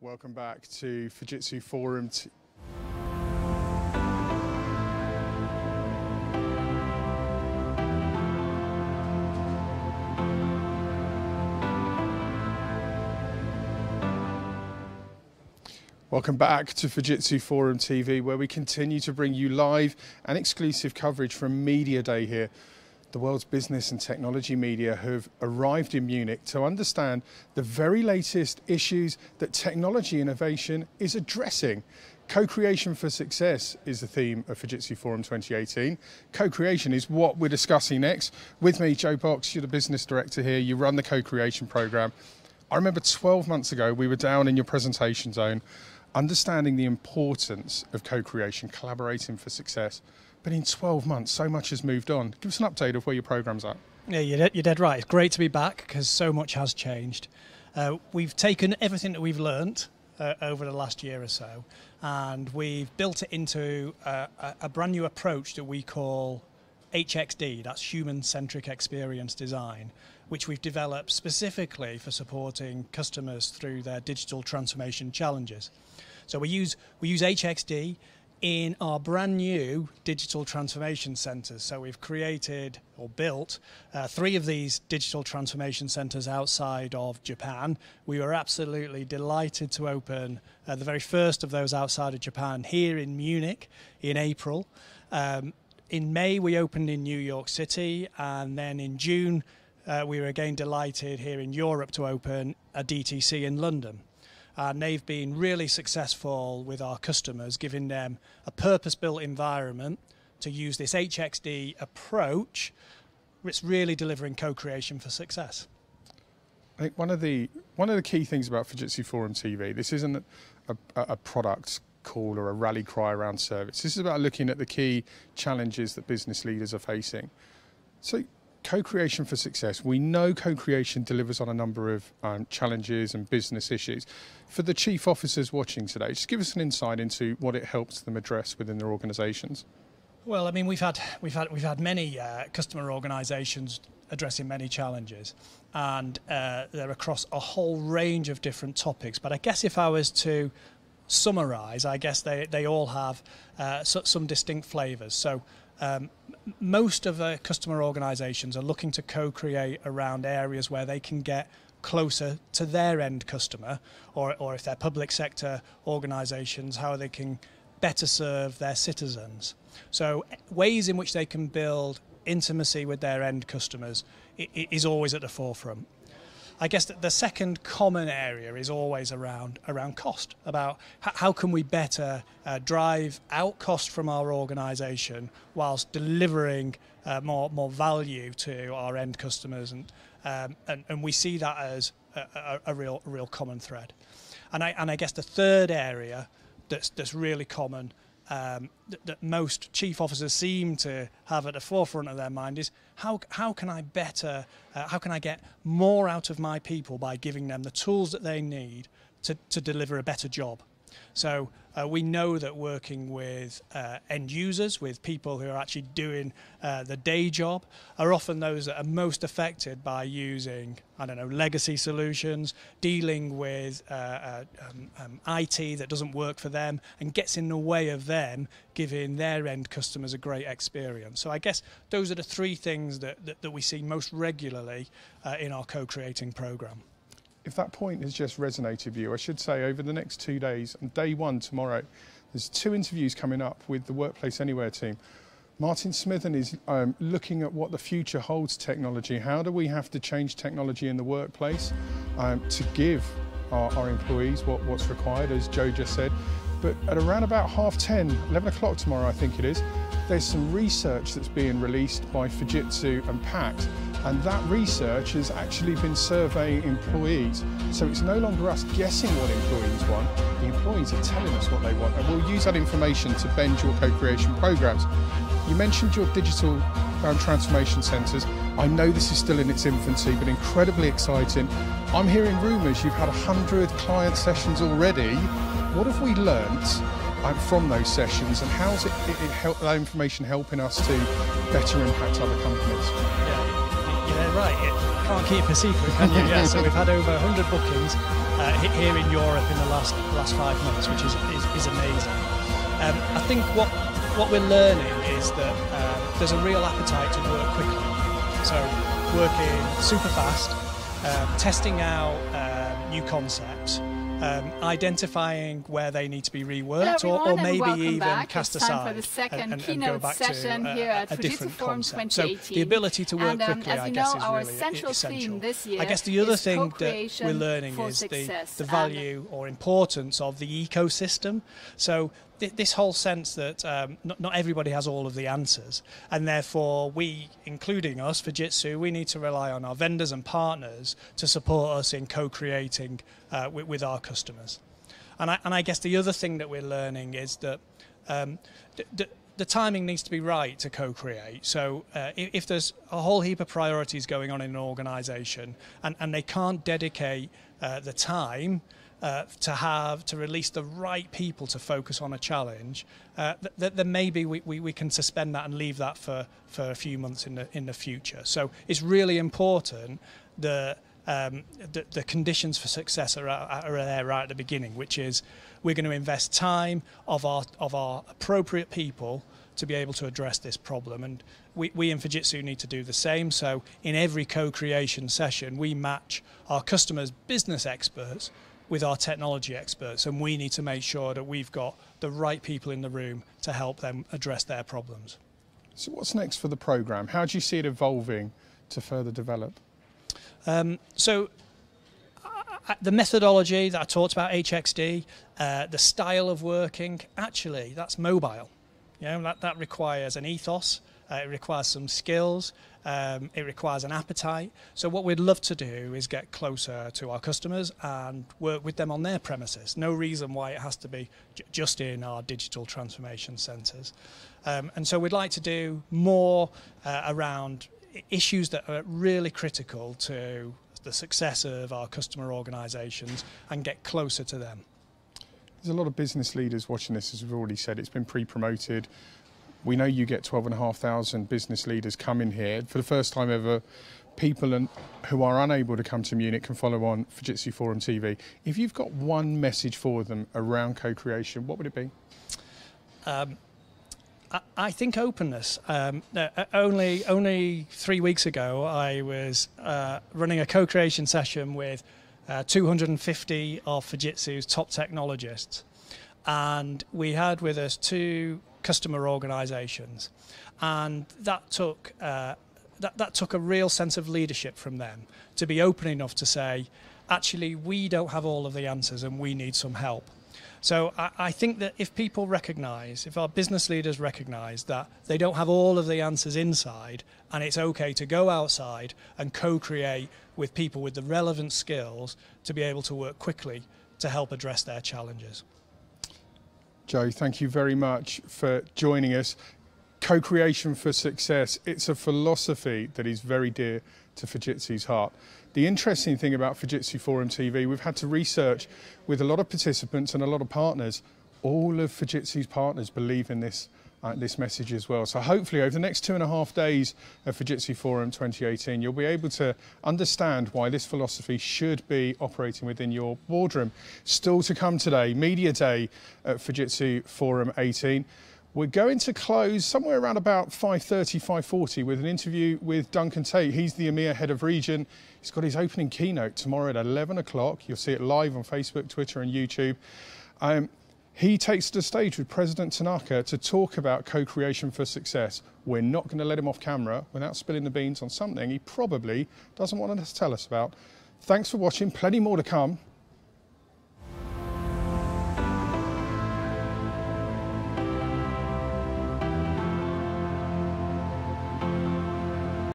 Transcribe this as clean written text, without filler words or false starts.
Welcome back to Fujitsu Forum. Welcome back to Fujitsu Forum TV, where we continue to bring you live and exclusive coverage from Media Day here. The world's business and technology media have arrived in Munich to understand the very latest issues that technology innovation is addressing. Co-creation for success is the theme of Fujitsu Forum 2018. Co-creation is what we're discussing next. With me, Joe Box, you're the business director here. You run the co-creation program. I remember 12 months ago, we were down in your presentation zone, understanding the importance of co-creation, collaborating for success. But in 12 months, so much has moved on. Give us an update of where your program's at. Yeah, you're dead right. It's great to be back because so much has changed. We've taken everything that we've learnt over the last year or so, and we've built it into a brand new approach that we call HXD, that's Human-Centric Experience Design, which we've developed specifically for supporting customers through their digital transformation challenges. So we use HXD in our brand new digital transformation centres. So we've created or built 3 of these digital transformation centres outside of Japan. We were absolutely delighted to open the very first of those outside of Japan here in Munich in April. In May we opened in New York City, and then in June we were again delighted here in Europe to open a DTC in London. And they've been really successful with our customers, giving them a purpose-built environment to use this HXD approach, which is really delivering co-creation for success. I think one of the key things about Fujitsu Forum TV, this isn't a product call or a rally cry around service. This is about looking at the key challenges that business leaders are facing. So, co-creation for success. We know co-creation delivers on a number of challenges and business issues. For the chief officers watching today, just give us an insight into what it helps them address within their organisations. Well, I mean, we've had many customer organisations addressing many challenges, and they're across a whole range of different topics. But I guess if I was to summarise, I guess they all have some distinct flavours. So. Most of the customer organisations are looking to co-create around areas where they can get closer to their end customer, or if they're public sector organisations, how they can better serve their citizens. So ways in which they can build intimacy with their end customers is always at the forefront. I guess that the second common area is always around cost, about how can we better drive out cost from our organisation whilst delivering more value to our end customers, and we see that as a real common thread. And I guess the third area that's really common, that most chief officers seem to have at the forefront of their mind, is how can I get more out of my people by giving them the tools that they need to deliver a better job. So we know that working with end users, with people who are actually doing the day job, are often those that are most affected by using, I don't know, legacy solutions, dealing with IT that doesn't work for them and gets in the way of them giving their end customers a great experience. So I guess those are the 3 things that we see most regularly in our co-creating program. If that point has just resonated with you, I should say over the next 2 days, and day 1 tomorrow, there's 2 interviews coming up with the Workplace Anywhere team. Martin Smithen is looking at what the future holds technology. How do we have to change technology in the workplace to give our employees what's required, as Joe just said. But at around about 10:30, 11 o'clock tomorrow, I think it is, there's some research that's being released by Fujitsu and PACT, and that research has actually been surveying employees. So it's no longer us guessing what employees want, the employees are telling us what they want, and we'll use that information to bend your co-creation programs. You mentioned your digital transformation centres. I know this is still in its infancy, but incredibly exciting. I'm hearing rumours you've had 100 client sessions already. What have we learnt from those sessions, and how's that information helping us to better impact other companies? Yeah, right. You can't keep a secret, can you? Yeah. So we've had over 100 bookings here in Europe in the last 5 months, which is amazing. I think what we're learning is that there's a real appetite to work quickly. So working super fast, testing out new concepts, identifying where they need to be reworked, or maybe even cast aside for the second and keynote go back session to here at a Fujitsu different Forum concept. 2018. So the ability to work quickly, as I you guess, know, is our really central essential. theme this year I guess the other is thing that co-creation we're learning for is success. the value or importance of the ecosystem. So this whole sense that not everybody has all of the answers, and therefore we, including us, Fujitsu, we need to rely on our vendors and partners to support us in co-creating with our customers. And I guess the other thing that we're learning is that the timing needs to be right to co-create. So if there's a whole heap of priorities going on in an organisation and they can't dedicate the time to release the right people to focus on a challenge, then maybe we can suspend that and leave that for a few months in the future. So it's really important that the conditions for success are there right at the beginning, which is we're going to invest time of our appropriate people to be able to address this problem, and we in Fujitsu need to do the same. So in every co-creation session we match our customers' business experts with our technology experts, and we need to make sure that we've got the right people in the room to help them address their problems. So what's next for the programme? How do you see it evolving to further develop? So the methodology that I talked about, HXD, the style of working, actually that's mobile. You know, that requires an ethos, it requires some skills, it requires an appetite. So what we'd love to do is get closer to our customers and work with them on their premises. No reason why it has to be just in our digital transformation centres. And so we'd like to do more around issues that are really critical to the success of our customer organisations and get closer to them. There's a lot of business leaders watching this, as we've already said. It's been pre-promoted. We know you get 12,500 business leaders coming here. For the first time ever, people who are unable to come to Munich can follow on Fujitsu Forum TV. If you've got one message for them around co-creation, what would it be? I think openness. Only 3 weeks ago, I was running a co-creation session with 250 of Fujitsu's top technologists, and we had with us 2 customer organisations, and that took a real sense of leadership from them to be open enough to say, actually, we don't have all of the answers and we need some help. So I think that if people recognise, if our business leaders recognise that they don't have all of the answers inside, and it's okay to go outside and co-create with people with the relevant skills to be able to work quickly to help address their challenges. Joe, thank you very much for joining us. Co-creation for success, it's a philosophy that is very dear to Fujitsu's heart. The interesting thing about Fujitsu Forum TV, we've had to research with a lot of participants and a lot of partners. All of Fujitsu's partners believe in this message as well. So hopefully over the next 2.5 days of Fujitsu Forum 2018, you'll be able to understand why this philosophy should be operating within your boardroom. Still to come today, Media Day at Fujitsu Forum 18. We're going to close somewhere around about 5:30, 5:40 with an interview with Duncan Tate. He's the EMEA head of region. He's got his opening keynote tomorrow at 11 o'clock. You'll see it live on Facebook, Twitter and YouTube. He takes the stage with President Tanaka to talk about co-creation for success. We're not going to let him off camera without spilling the beans on something he probably doesn't want to tell us about. Thanks for watching. Plenty more to come.